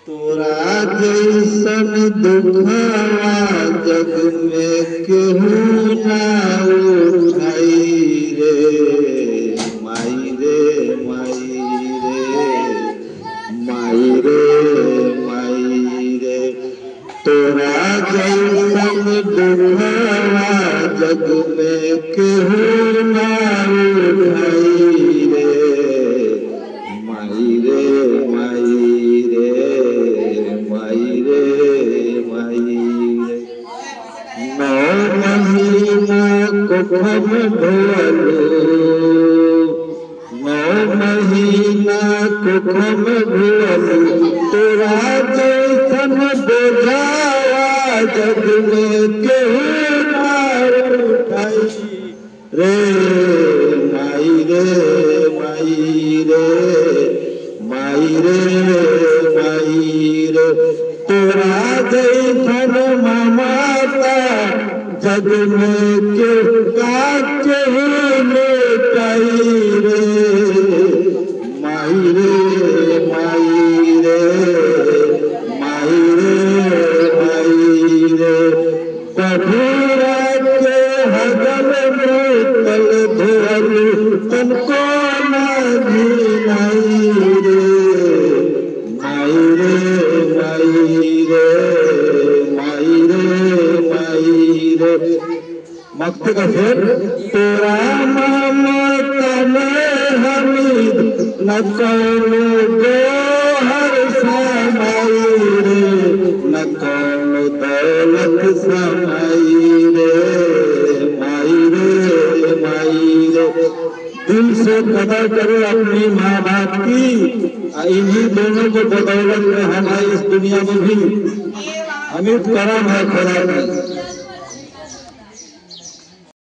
तोरा जैसन दुखवा जग में केहू ना उठाई रे माई रे माई रे माई रे माई रे। तोरा जैसन दुखवा जग में केहू ना उठाई रे माई रे माई रे माई रे माई रे। 9 महीना कुखम ढोलू 9 महीना कुखम ढोलू तोरा जैसन बोझावा जग में केहू ना उठाई रे माई रे माई रे माई रे माई रे। तोरा जैसन ममता जग में केहू लुटाई रे माई रे माई रे माई रे माई रे। कठोरा के हगल मुतल धोलू तुमको ना घिनाई रे माई रे माई रे माई रे माई रे। मक्ति का शेर तोरा ममता में हमीद न कौनो गोहर समाई रे न कौनो दौलत समाई रे माई रे माई रे। दिल से कदर करो अपनी माँ बाप की इन्हीं दोनों को बदौलत में हमारी इस दुनिया में भी अमित करम है खुदा की।